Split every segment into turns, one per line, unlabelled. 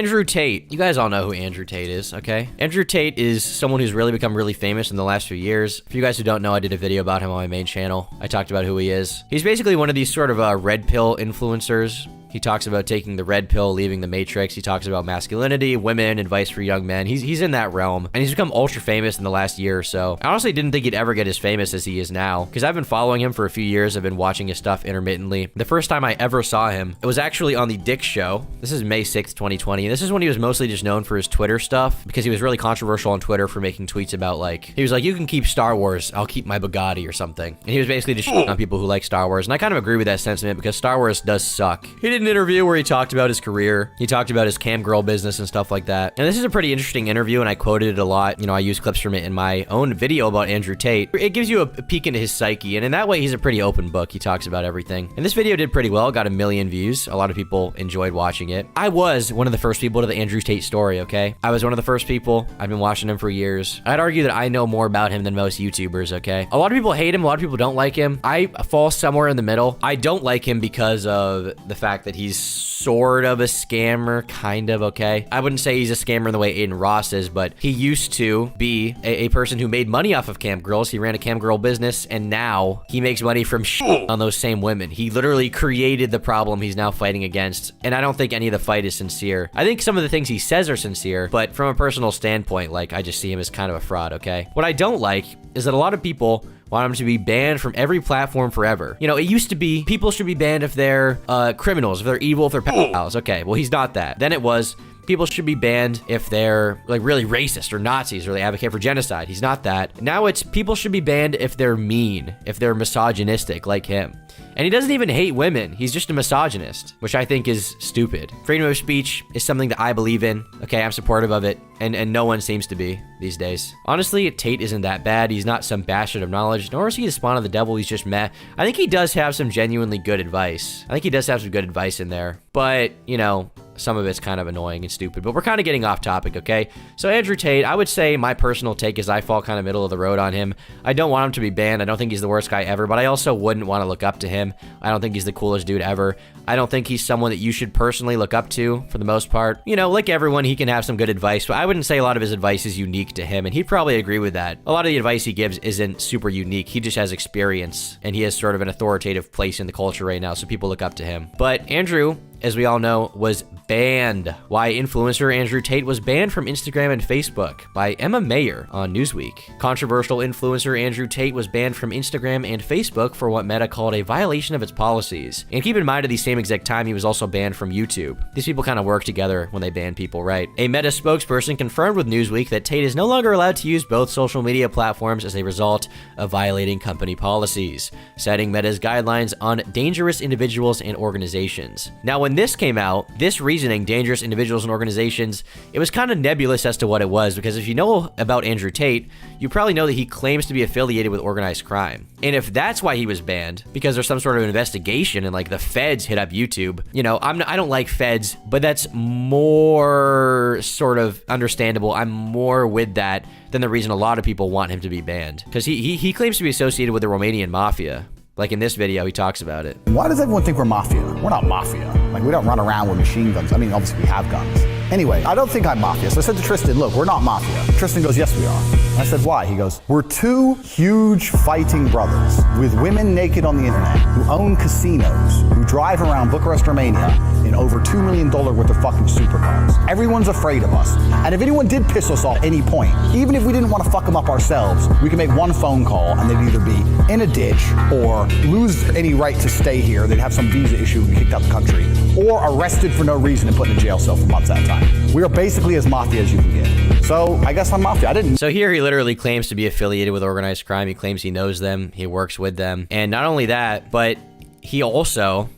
Andrew Tate. You guys all know who Andrew Tate is, okay? Andrew Tate is someone who's really become really famous in the last few years. For you guys who don't know, I did a video about him on my main channel. I talked about who he is. He's basically one of these sort of red pill influencers. He talks about taking the red pill, leaving the matrix. He talks about masculinity, women, advice for young men. He's in that realm, and he's become ultra famous in the last year or so. I honestly didn't think he'd ever get as famous as he is now, because I've been following him for a few years. I've been watching his stuff intermittently. The first time I ever saw him, it was actually on the Dick Show. This is May 6th, 2020, and this is when he was mostly just known for his Twitter stuff, because he was really controversial on Twitter for making tweets about, like, he was like, you can keep Star Wars, I'll keep my Bugatti or something. And he was basically just shitting on people who like Star Wars, and I kind of agree with that sentiment, because Star Wars does suck. He did an interview where he talked about his career. He talked about his cam girl business and stuff like that. And this is a pretty interesting interview, and I quoted it a lot. You know, I use clips from it in my own video about Andrew Tate. It gives you a peek into his psyche, and in that way, he's a pretty open book. He talks about everything. And this video did pretty well. Got 1 million views. A lot of people enjoyed watching it. I was one of the first people to the Andrew Tate story, okay? I was one of the first people. I've been watching him for years. I'd argue that I know more about him than most YouTubers, okay? A lot of people hate him. A lot of people don't like him. I fall somewhere in the middle. I don't like him because of the fact that he's sort of a scammer, kind of, okay? I wouldn't say he's a scammer in the way Aiden Ross is, but he used to be a person who made money off of cam girls. He ran a cam girl business, and now he makes money from shit on those same women. He literally created the problem he's now fighting against, and I don't think any of the fight is sincere. I think some of the things he says are sincere, but from a personal standpoint, like, I just see him as kind of a fraud, okay? What I don't like is that a lot of people want him to be banned from every platform forever. You know, it used to be people should be banned if they're criminals, if they're evil, if they're pedophiles. Okay, well, he's not that. Then it was people should be banned if they're like really racist or Nazis or they advocate for genocide. He's not that. Now it's people should be banned if they're mean, if they're misogynistic like him. And he doesn't even hate women. He's just a misogynist, which I think is stupid. Freedom of speech is something that I believe in. Okay, I'm supportive of it, and no one seems to be these days. Honestly, Tate isn't that bad. He's not some bastard of knowledge, nor is he the spawn of the devil. He's just meh. I think he does have some genuinely good advice. I think he does have some good advice in there. But, you know, some of it's kind of annoying and stupid, but we're kind of getting off topic, okay? So Andrew Tate, I would say my personal take is I fall kind of middle of the road on him. I don't want him to be banned. I don't think he's the worst guy ever, but I also wouldn't want to look up to him. I don't think he's the coolest dude ever. I don't think he's someone that you should personally look up to for the most part. You know, like everyone, he can have some good advice, but I wouldn't say a lot of his advice is unique to him, and he'd probably agree with that. A lot of the advice he gives isn't super unique. He just has experience, and he has sort of an authoritative place in the culture right now, so people look up to him. But Andrew, as we all know, was banned. Why influencer Andrew Tate was banned from Instagram and Facebook by Emma Mayer on Newsweek. Controversial influencer Andrew Tate was banned from Instagram and Facebook for what Meta called a violation of its policies. And keep in mind, at the same exact time, he was also banned from YouTube. These people kind of work together when they ban people, right? A Meta spokesperson confirmed with Newsweek that Tate is no longer allowed to use both social media platforms as a result of violating company policies, citing Meta's guidelines on dangerous individuals and organizations. Now, when this came out, this reasoning, dangerous individuals and organizations, it was kind of nebulous as to what it was, because if you know about Andrew Tate, you probably know that he claims to be affiliated with organized crime. And if that's why he was banned, because there's some sort of investigation and like the feds hit up YouTube, you know, I don't like feds, but that's more sort of understandable. I'm more with that than the reason a lot of people want him to be banned, because he claims to be associated with the Romanian mafia. Like in this video, he talks about it.
Why does everyone think we're mafia? We're not mafia. Like, we don't run around with machine guns. I mean, obviously we have guns. Anyway, I don't think I'm mafia. So I said to Tristan, look, we're not mafia. Tristan goes, yes, we are. I said, why? He goes, we're two huge fighting brothers with women naked on the internet who own casinos, who drive around Bucharest, Romania in over $2 million worth of fucking supercars. Everyone's afraid of us. And if anyone did piss us off at any point, even if we didn't want to fuck them up ourselves, we can make one phone call and they'd either be in a ditch or lose any right to stay here. They'd have some visa issue and kicked out the country, or arrested for no reason and put in a jail cell for months at a time. We are basically as mafia as you can get. So I guess I'm mafia. I didn't.
So here he literally claims to be affiliated with organized crime. He claims he knows them. He works with them. And not only that, but he also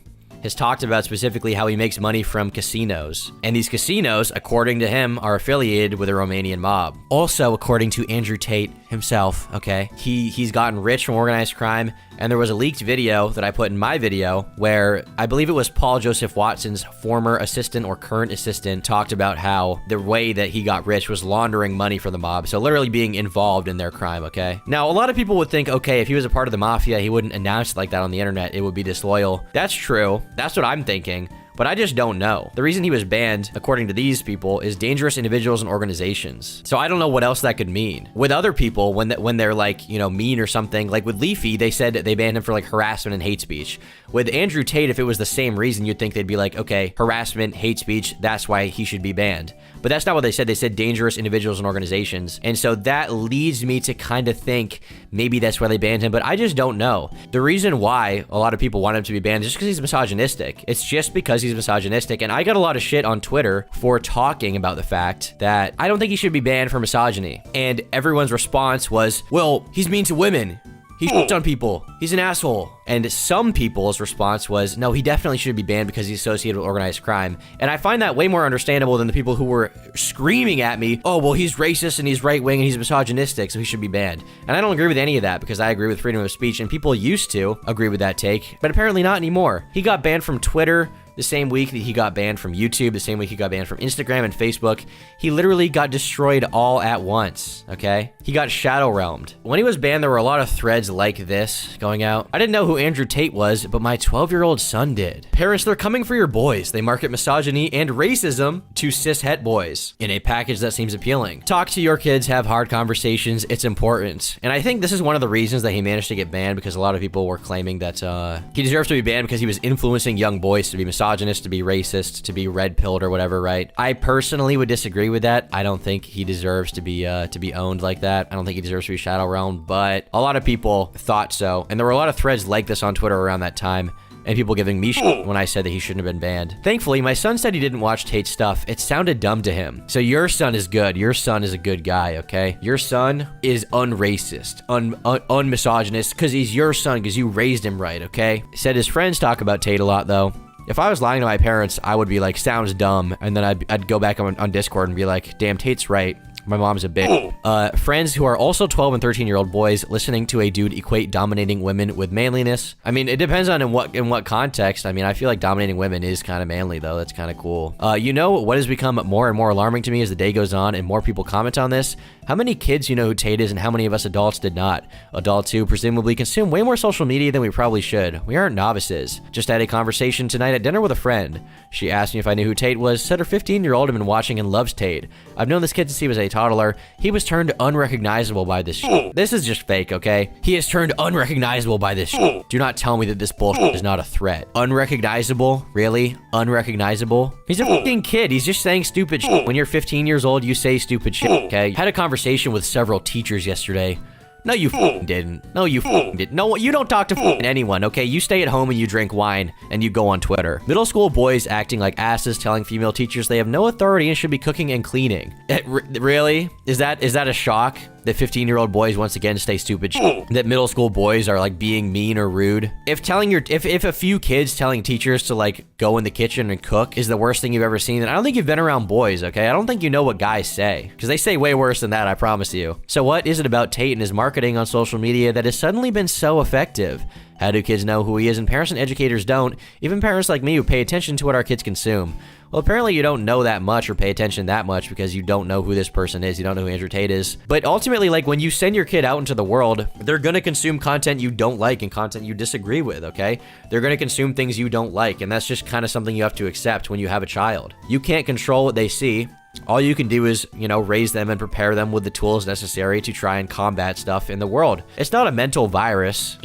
has talked about specifically how he makes money from casinos. And these casinos, according to him, are affiliated with the Romanian mob. Also, according to Andrew Tate himself, okay, he's gotten rich from organized crime. And there was a leaked video that I put in my video where I believe it was Paul Joseph Watson's former assistant or current assistant talked about how the way that he got rich was laundering money for the mob. So literally being involved in their crime, okay? Now, a lot of people would think, okay, if he was a part of the mafia, he wouldn't announce it like that on the internet. It would be disloyal. That's true. That's what I'm thinking. but I just don't know. The reason he was banned, according to these people, is dangerous individuals and organizations. So I don't know what else that could mean. With other people, when they're like, you know, mean or something, like with Leafy, they said they banned him for like harassment and hate speech. With Andrew Tate, if it was the same reason, you'd think they'd be like, okay, harassment, hate speech, that's why he should be banned. But that's not what they said. They said dangerous individuals and organizations. And so that leads me to kind of think maybe that's why they banned him, but I just don't know. The reason why a lot of people want him to be banned is just because he's misogynistic. It's just because he's misogynistic. And I got a lot of shit on Twitter for talking about the fact that I don't think he should be banned for misogyny. And everyone's response was, well, he's mean to women. He shits on people. He's an asshole. And some people's response was, no, he definitely should be banned because he's associated with organized crime. And I find that way more understandable than the people who were screaming at me, oh, well, he's racist and he's right-wing and he's misogynistic, so he should be banned. And I don't agree with any of that because I agree with freedom of speech, and people used to agree with that take, but apparently not anymore. He got banned from Twitter the same week that he got banned from YouTube, the same week he got banned from Instagram and Facebook. He literally got destroyed all at once, okay? He got shadow realmed. When he was banned, there were a lot of threads like this going out. I didn't know who Andrew Tate was, but my 12-year-old son did. Parents, they're coming for your boys. They market misogyny and racism to cis-het boys in a package that seems appealing. Talk to your kids, have hard conversations. It's important. And I think this is one of the reasons that he managed to get banned, because a lot of people were claiming that he deserves to be banned because he was influencing young boys to be misogynist, to be racist, to be red-pilled or whatever, right? I personally would disagree with that. I don't think he deserves to be owned like that. I don't think he deserves to be shadow realmed, but a lot of people thought so. And there were a lot of threads like this on Twitter around that time, and people giving me shit when I said that he shouldn't have been banned. Thankfully, my son said he didn't watch Tate's stuff. It sounded dumb to him. So your son is good. Your son is a good guy, okay? Your son is unracist, unmisogynist, because he's your son, because you raised him right, okay? Said his friends talk about Tate a lot, though. If I was lying to my parents, I would be like, sounds dumb, and then I'd go back on Discord and be like, damn, Tate's right. My mom's a bitch. Friends who are also 12 and 13-year-old boys listening to a dude equate dominating women with manliness. I mean, it depends on in what context. I mean, I feel like dominating women is kind of manly, though. That's kind of cool. You know what has become more and more alarming to me as the day goes on and more people comment on this? How many kids you know who Tate is and how many of us adults did not? Adults who presumably consume way more social media than we probably should. We aren't novices. Just had a conversation tonight at dinner with a friend. She asked me if I knew who Tate was, said her 15-year-old had been watching and loves Tate. I've known this kid since he was a toddler. He was turned unrecognizable by this shit. This is just fake, okay? He is turned unrecognizable by this shit. Do not tell me that this bullshit is not a threat. Unrecognizable? Really? Unrecognizable? He's a fucking kid. He's just saying stupid shit. When you're 15 years old, you say stupid shit, okay? Had a conversation with several teachers yesterday. No, you didn't. No, you didn't. No, you don't talk to anyone, okay? You stay at home and you drink wine and you go on Twitter. Middle school boys acting like asses, telling female teachers they have no authority and should be cooking and cleaning. Really? Is that a shock? That 15-year-old boys once again say stupid shit? That middle school boys are like being mean or rude? If a few kids telling teachers to like go in the kitchen and cook is the worst thing you've ever seen, then I don't think you've been around boys, okay? I don't think you know what guys say, because they say way worse than that, I promise you. So what is it about Tate and his marketing on social media that has suddenly been so effective? How do kids know who he is? And parents and educators don't. Even parents like me who pay attention to what our kids consume. Well, apparently you don't know that much or pay attention that much because you don't know who this person is. You don't know who Andrew Tate is. But ultimately, like, when you send your kid out into the world, they're going to consume content you don't like and content you disagree with, okay? They're going to consume things you don't like, and that's just kind of something you have to accept when you have a child. You can't control what they see. All you can do is, raise them and prepare them with the tools necessary to try and combat stuff in the world. It's not a mental virus.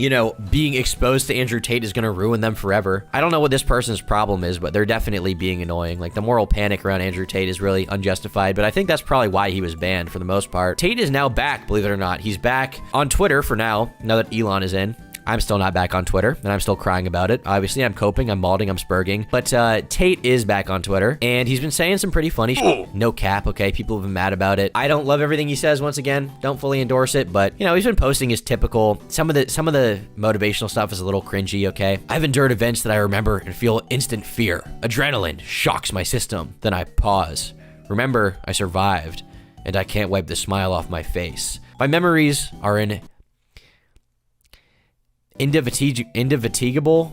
Being exposed to Andrew Tate is going to ruin them forever. I don't know what this person's problem is, but they're definitely being annoying. Like, the moral panic around Andrew Tate is really unjustified, but I think that's probably why he was banned for the most part. Tate is now back, believe it or not. He's back on Twitter for now that Elon is in. I'm still not back on Twitter, and I'm still crying about it. Obviously, I'm coping, I'm balding, I'm spurging. But Tate is back on Twitter, and he's been saying some pretty funny shit. No cap, okay? People have been mad about it. I don't love everything he says, once again. Don't fully endorse it, but, he's been posting his typical... Some of the motivational stuff is a little cringy, okay? I've endured events that I remember and feel instant fear. Adrenaline shocks my system. Then I pause. Remember, I survived, and I can't wipe the smile off my face. My memories are indefatigable.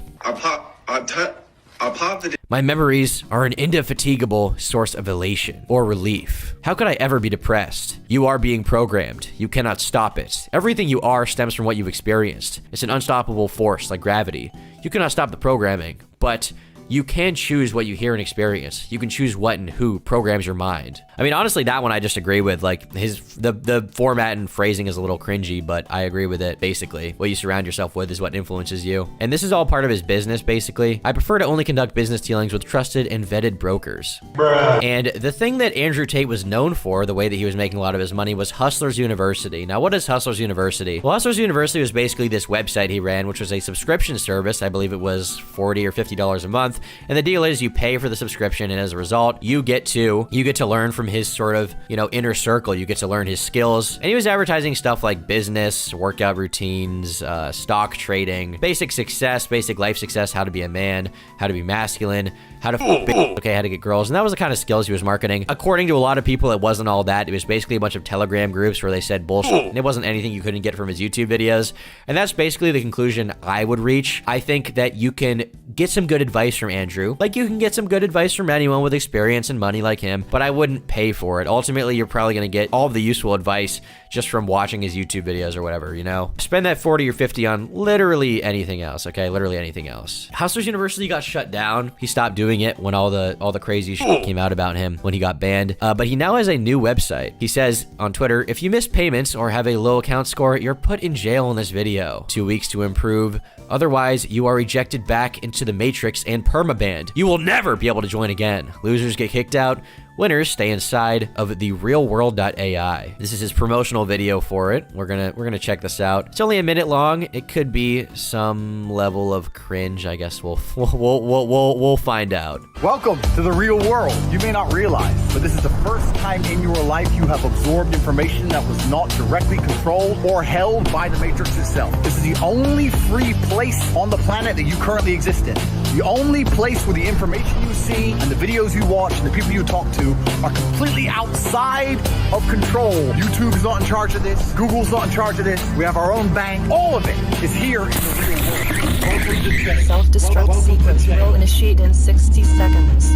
My memories are an indefatigable source of elation or relief. How could I ever be depressed? You are being programmed. You cannot stop it. Everything you are stems from what you've experienced. It's an unstoppable force like gravity. You cannot stop the programming, but you can choose what you hear and experience. You can choose what and who programs your mind. I mean, honestly, that one I just agree with. Like the format and phrasing is a little cringy, but I agree with it. Basically, what you surround yourself with is what influences you. And this is all part of his business, basically. I prefer to only conduct business dealings with trusted and vetted brokers. Bruh. And the thing that Andrew Tate was known for, the way that he was making a lot of his money, was Hustlers University. Now, what is Hustlers University? Well, Hustlers University was basically this website he ran, which was a subscription service. I believe it was $40 or $50 a month. And the deal is you pay for the subscription, and as a result, you get to learn from his sort of, inner circle. You get to learn his skills. And he was advertising stuff like business, workout routines, stock trading, basic success, basic life success, how to be a man, how to be masculine, how to how to get girls. And that was the kind of skills he was marketing. According to a lot of people, it wasn't all that. It was basically a bunch of Telegram groups where they said bullshit, and it wasn't anything you couldn't get from his YouTube videos. And that's basically the conclusion I would reach. I think that you can get some good advice from Andrew. Like, you can get some good advice from anyone with experience and money like him, but I wouldn't pay for it. Ultimately, you're probably going to get all of the useful advice just from watching his YouTube videos or whatever, Spend that 40 or 50 on literally anything else, okay? Literally anything else. Hustlers University got shut down. He stopped doing it when all the crazy shit came out about him when he got banned. But he now has a new website. He says on Twitter, if you miss payments or have a low account score, you're put in jail in this video. 2 weeks to improve. Otherwise, you are ejected back into the Matrix and permabanned. You will never be able to join again. Losers get kicked out. Winners stay inside of the realworld.ai. This is his promotional video for it. We're gonna check this out. It's only a minute long. It could be some level of cringe. I guess we'll find out.
Welcome to the real world. You may not realize, but this is the first time in your life you have absorbed information that was not directly controlled or held by the Matrix itself. This is the only free place on the planet that you currently exist in. The only place where the information you see and the videos you watch and the people you talk to are completely outside of control. YouTube's not in charge of this. Google's not in charge of this. We have our own bank. All of it is here in the real world.
Self-destruct sequence will initiate in 60 seconds.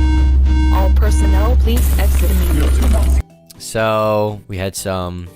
All personnel, please exit immediately.
So we had some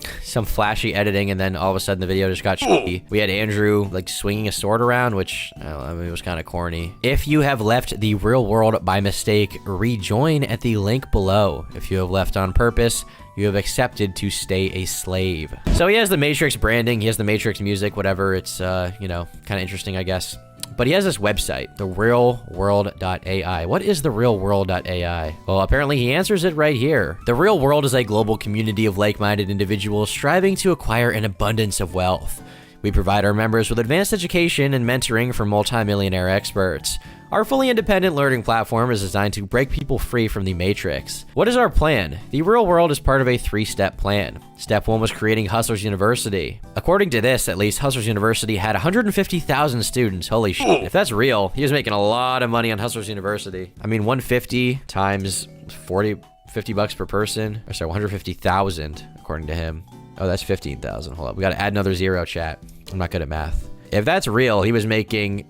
flashy editing, and then all of a sudden the video just got shitty. We had Andrew like swinging a sword around, which it was kind of corny. If you have left the real world by mistake, rejoin at the link below. If you have left on purpose, you have accepted to stay a slave. So he has the Matrix branding, he has the Matrix music, whatever. It's kind of interesting, I guess. But he has this website, therealworld.ai. What is therealworld.ai? Well, apparently he answers it right here. The real world is a global community of like-minded individuals striving to acquire an abundance of wealth. We provide our members with advanced education and mentoring from multimillionaire experts. Our fully independent learning platform is designed to break people free from the Matrix. What is our plan? The real world is part of a 3-step plan. Step 1 was creating Hustlers University. According to this, at least, Hustlers University had 150,000 students. Holy shit. If that's real, he was making a lot of money on Hustlers University. I mean, 150 times 50 bucks per person. Or sorry, 150,000 according to him. Oh, that's 15,000. Hold up. We got to add another zero, chat. I'm not good at math. If that's real, he was making...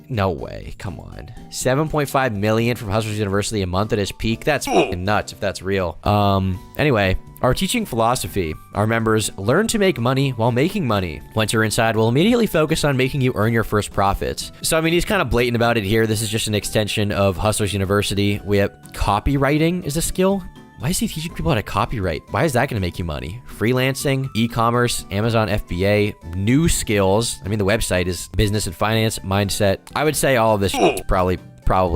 No way. Come on. 7.5 million from Hustlers University a month at his peak. That's fucking nuts if that's real. Anyway, our teaching philosophy. Our members learn to make money while making money. Once you're inside, we'll immediately focus on making you earn your first profits. So, I mean, he's kind of blatant about it here. This is just an extension of Hustlers University. We have copywriting is a skill. Why is he teaching people how to copyright? Why is that going to make you money? Freelancing, e-commerce, Amazon FBA, new skills. I mean, the website is business and finance, mindset. I would say all of this is probably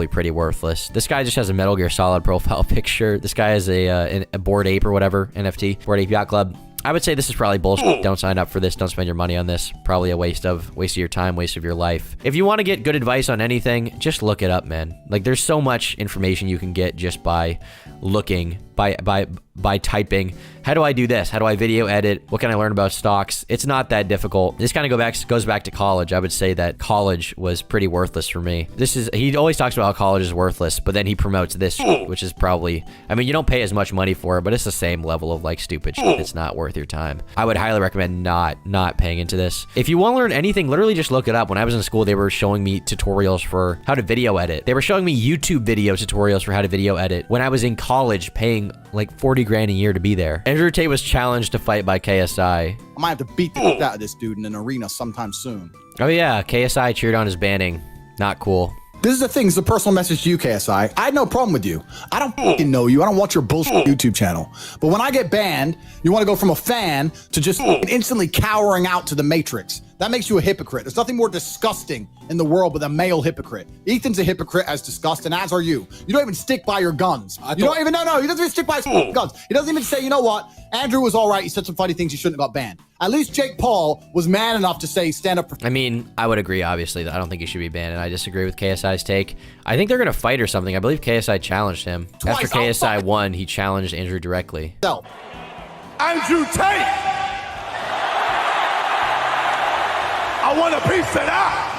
pretty worthless. This guy just has a Metal Gear Solid profile picture. This guy is a Bored Ape or whatever, NFT, Bored Ape Yacht Club. I would say this is probably bullshit. Don't sign up for this. Don't spend your money on this. Probably a waste of your time, waste of your life. If you want to get good advice on anything, just look it up, man. Like, there's so much information you can get just by looking, by typing, how do I do this? How do I video edit? What can I learn about stocks? It's not that difficult. This kind of goes back to college. I would say that college was pretty worthless for me. He always talks about how college is worthless, but then he promotes this shit, which is probably, I mean, you don't pay as much money for it, but it's the same level of like stupid shit. It's not worth your time. I would highly recommend not paying into this. If you want to learn anything, literally just look it up. When I was in school, they were showing me tutorials for how to video edit. They were showing me YouTube video tutorials for how to video edit. When I was in college, paying like 40 grand a year to be there. Andrew Tate was challenged to fight by KSI.
I might have to beat the shit out of this dude in an arena sometime soon.
Oh yeah, KSI cheered on his banning. Not cool.
This is the thing. This is a personal message to you, KSI. I had no problem with you. I don't fucking know you. I don't watch your bullshit YouTube channel. But when I get banned, you want to go from a fan to just instantly cowering out to the Matrix. That makes you a hypocrite. There's nothing more disgusting in the world but a male hypocrite. Ethan's a hypocrite as disgust, and as are you. You don't even stick by your guns. You don't even, no, he doesn't even stick by his guns. He doesn't even say, you know what? Andrew was all right. He said some funny things. He shouldn't have got banned. At least Jake Paul was man enough to say stand up for.
I mean, I would agree, obviously, that I don't think he should be banned, and I disagree with KSI's take. I think they're going to fight or something. I believe KSI challenged him.
Twice,
After KSI won, he challenged Andrew directly.
Andrew Tate! I want a piece of that!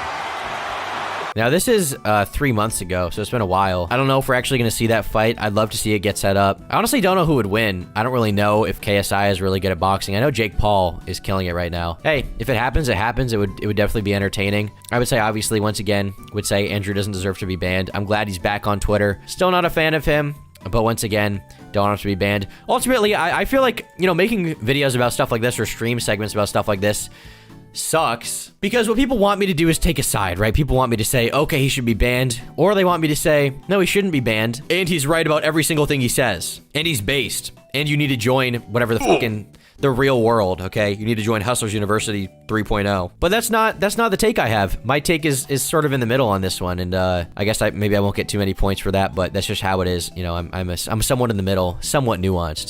Now, this is 3 months ago, so it's been a while. I don't know if we're actually going to see that fight. I'd love to see it get set up. I honestly don't know who would win. I don't really know if KSI is really good at boxing. I know Jake Paul is killing it right now. Hey, if it happens, it happens. It would definitely be entertaining. I would say, obviously, once again, would say Andrew doesn't deserve to be banned. I'm glad he's back on Twitter. Still not a fan of him, but once again, don't want him to be banned. Ultimately, I feel like, you know, making videos about stuff like this or stream segments about stuff like this sucks, because what people want me to do is take a side, right? People want me to say, okay, he should be banned, or they want me to say, no, he shouldn't be banned, and he's right about every single thing he says, and he's based, and you need to join whatever the fucking the real world, okay? You need to join Hustlers University 3.0. But that's not the take I have. My take is sort of in the middle on this one, and I guess maybe I won't get too many points for that, but that's just how it is. You know, I'm somewhat in the middle, somewhat nuanced.